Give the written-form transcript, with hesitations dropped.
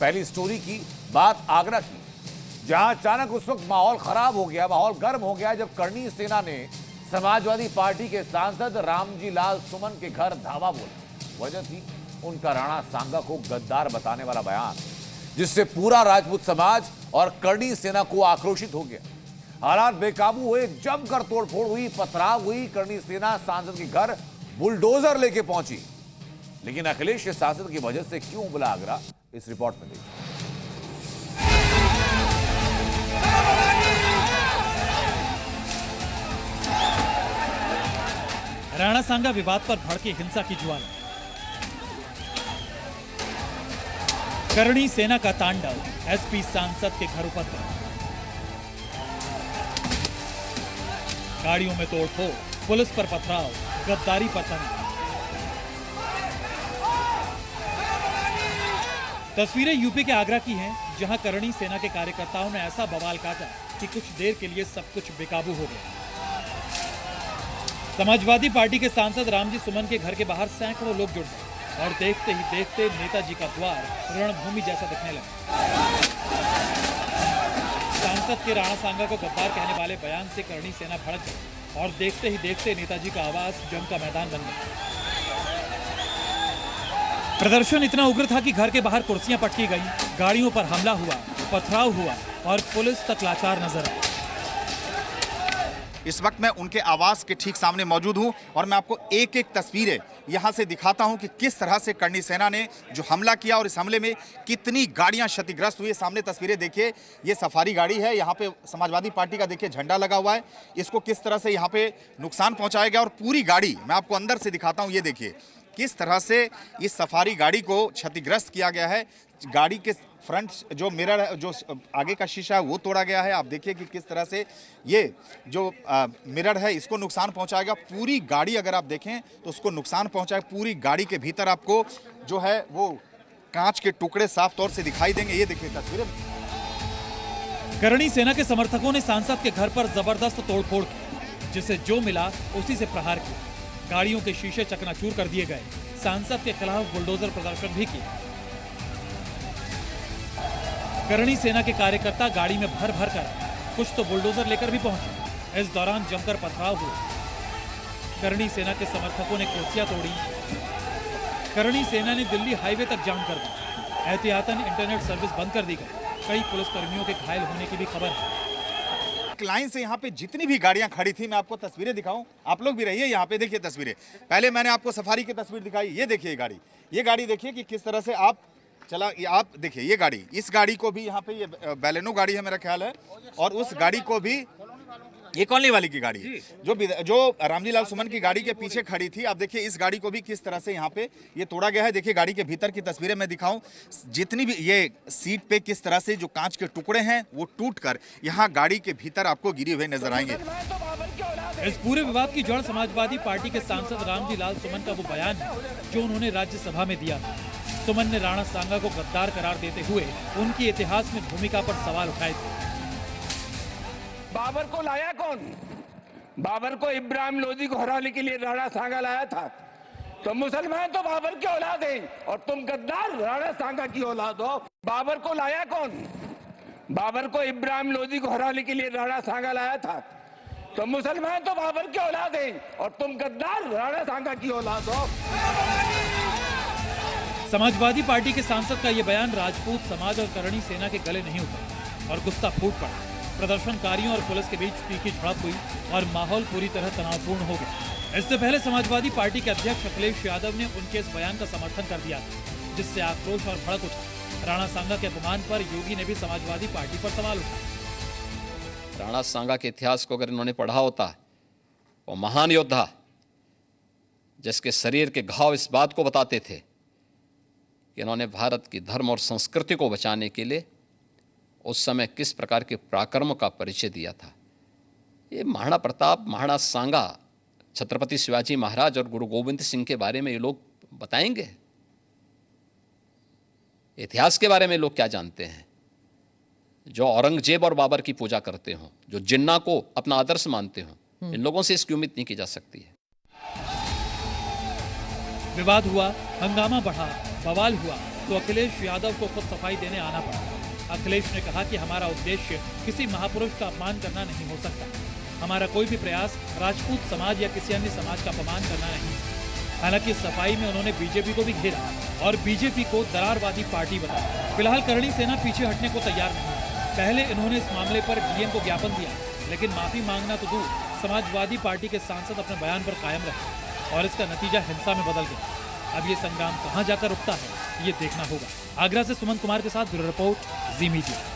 पहली स्टोरी की बात आगरा की, जहां अचानक उस वक्त माहौल खराब हो गया, माहौल गर्म हो गया जब करणी सेना ने समाजवादी पार्टी के सांसद रामजी लाल सुमन के घर धावा बोला। वजह थी उनका राणा सांगा को गद्दार बताने वाला बयान, जिससे पूरा राजपूत समाज और करणी सेना को आक्रोशित हो गया। हालात बेकाबू हुए, जमकर तोड़फोड़ हुई, पथराव हुई। करणी सेना सांसद के घर बुलडोजर लेके पहुंची। लेकिन अखिलेश के सांसद की वजह से क्यों उबला आगरा, इस रिपोर्ट में देखिए। राणा सांगा विवाद पर भड़की हिंसा की ज्वाला। करणी सेना का तांडव, एसपी सांसद के घर उपद्रव। गाड़ियों में तोड़फोड़, पुलिस पर पथराव, गद्दारी पर तनाव। तस्वीरें यूपी के आगरा की हैं, जहां करणी सेना के कार्यकर्ताओं ने ऐसा बवाल काटा कि कुछ देर के लिए सब कुछ बेकाबू हो गया। समाजवादी पार्टी के सांसद रामजी सुमन के घर के बाहर सैकड़ों लोग जुट गए और देखते ही देखते नेताजी का द्वार रणभूमि जैसा दिखने लगा। सांसद के राणा सांगा को गद्दार कहने वाले बयान से करणी सेना भड़क गई और देखते ही देखते नेताजी का आवास जंग का मैदान बन गया। प्रदर्शन इतना उग्र था कि घर के बाहर कुर्सियां पटकी गईं, गाड़ियों पर हमला हुआ, पथराव हुआ और पुलिस तक लाचार नजर आई। इस वक्त मैं उनके आवास के ठीक सामने मौजूद हूं और मैं आपको एक एक तस्वीरें यहां से दिखाता हूं कि किस तरह से करणी सेना ने जो हमला किया और इस हमले में कितनी गाड़ियां क्षतिग्रस्त हुई। सामने तस्वीरें देखिए, ये सफारी गाड़ी है, यहां पे समाजवादी पार्टी का देखिए झंडा लगा हुआ है, इसको किस तरह से यहां पे नुकसान पहुंचाया गया। और पूरी गाड़ी मैं आपको अंदर से दिखाता हूं, ये देखिए किस तरह से इस सफारी गाड़ी को क्षतिग्रस्त किया गया है। गाड़ी के फ्रंट जो मिरर है, जो आगे का शीशा है, वो तोड़ा गया है। आप देखिए कि किस तरह से ये जो मिरर है, इसको नुकसान पहुंचाएगा। पूरी गाड़ी अगर आप देखें तो उसको नुकसान पहुंचाए। पूरी गाड़ी के भीतर आपको जो है वो कांच के टुकड़े साफ तौर से दिखाई देंगे। ये देखिए तस्वीरें। करणी सेना के समर्थकों ने सांसद के घर पर जबरदस्त तोड़फोड़ की, जिसे जो मिला उसी से प्रहार किया। गाड़ियों के शीशे चकनाचूर कर दिए गए। सांसद के खिलाफ बुलडोजर प्रदर्शन भी किया। करणी सेना के कार्यकर्ता गाड़ी में भर भर कर, कुछ तो बुलडोजर लेकर भी पहुंचे। इस दौरान जमकर पथराव हुआ। करणी सेना के समर्थकों ने कुर्सियां तोड़ी। करणी सेना ने दिल्ली हाईवे तक जाम कर दी। एहतियातन इंटरनेट सर्विस बंद कर दी गई। कई पुलिसकर्मियों के घायल होने की भी खबर है। लाइन से यहाँ पे जितनी भी गाड़ियां खड़ी थी, मैं आपको तस्वीरें दिखाऊं, आप लोग भी रहिए यहाँ पे। देखिए तस्वीरें, पहले मैंने आपको सफारी की तस्वीर दिखाई, ये देखिए ये गाड़ी देखिए कि किस तरह से आप देखिए ये गाड़ी, इस गाड़ी को भी यहाँ पे, ये बैलेनो गाड़ी है मेरा ख्याल है, और उस गाड़ी को भी, ये कॉलोनी वाली की गाड़ी जो रामजी लाल सुमन की गाड़ी के पीछे खड़ी थी। आप देखिए इस गाड़ी को भी किस तरह से यहाँ पे ये तोड़ा गया है। देखिए गाड़ी के भीतर की तस्वीरें मैं दिखाऊं, जितनी भी ये सीट पे किस तरह से जो कांच के टुकड़े हैं वो टूटकर यहाँ गाड़ी के भीतर आपको गिरे हुए नजर आएंगे। इस पूरे विवाद की जड़ समाजवादी पार्टी के सांसद रामजी लाल सुमन का वो बयान है जो उन्होंने राज्यसभा में दिया था। सुमन ने राणा सांगा को गद्दार करार देते हुए उनकी इतिहास में भूमिका पर सवाल उठाए थे। बाबर को लाया कौन? बाबर को इब्राहिम लोदी को हराने के लिए राणा सांगा लाया था। तो मुसलमान तो बाबर की औलाद हैं और तुम गद्दार राणा सांगा की औलाद हो। बाबर को लाया कौन? बाबर को इब्राहिम लोदी को हराने के लिए राणा सांगा लाया था। तो मुसलमान तो बाबर की औलाद हैं और तुम गद्दार राणा सांगा की औलाद हो। समाजवादी पार्टी के सांसद का यह बयान राजपूत समाज और करणी सेना के गले नहीं उतरा और गुस्सा फूट पड़ा। प्रदर्शनकारियों और पुलिस के बीच तीखी झड़प हुई और माहौल पूरी तरह तनावपूर्ण हो गया। इससे पहले समाजवादी पार्टी के अध्यक्ष अखिलेश यादव ने उनके इस बयान का समर्थन कर दिया था, जिससे आक्रोश और भड़क उठा। राणा सांगा के अपमान पर योगी ने भी समाजवादी पार्टी पर सवाल उठाया। राणा सांगा के इतिहास को अगर इन्होंने पढ़ा होता, वो महान योद्धा जिसके शरीर के घाव इस बात को बताते थे कि इन्होंने भारत की धर्म और संस्कृति को बचाने के लिए उस समय किस प्रकार के पराक्रम का परिचय दिया था। ये महाराणा प्रताप, महाराणा सांगा, छत्रपति शिवाजी महाराज और गुरु गोविंद सिंह के बारे में ये लोग बताएंगे? इतिहास के बारे में लोग क्या जानते हैं? जो औरंगजेब और बाबर की पूजा करते हों, जो जिन्ना को अपना आदर्श मानते हों, इन लोगों से इसकी उम्मीद नहीं की जा सकती है। विवाद हुआ, हंगामा बढ़ा, बवाल हुआ तो अखिलेश यादव को खुद सफाई देने आना पड़ा। अखिलेश ने कहा कि हमारा उद्देश्य किसी महापुरुष का अपमान करना नहीं हो सकता। हमारा कोई भी प्रयास राजपूत समाज या किसी अन्य समाज का अपमान करना नहीं। हालांकि सफाई में उन्होंने बीजेपी को भी घेरा और बीजेपी को दरारवादी पार्टी बताया। फिलहाल करणी सेना पीछे हटने को तैयार नहीं है। पहले इन्होंने इस मामले पर डीएम को ज्ञापन दिया, लेकिन माफी मांगना तो दूर, समाजवादी पार्टी के सांसद अपने बयान पर कायम रहे और इसका नतीजा हिंसा में बदल गया। अब ये संग्राम कहां जाकर रुकता है, ये देखना होगा। आगरा से सुमन कुमार के साथ ब्यूरो रिपोर्ट, जी मीडिया।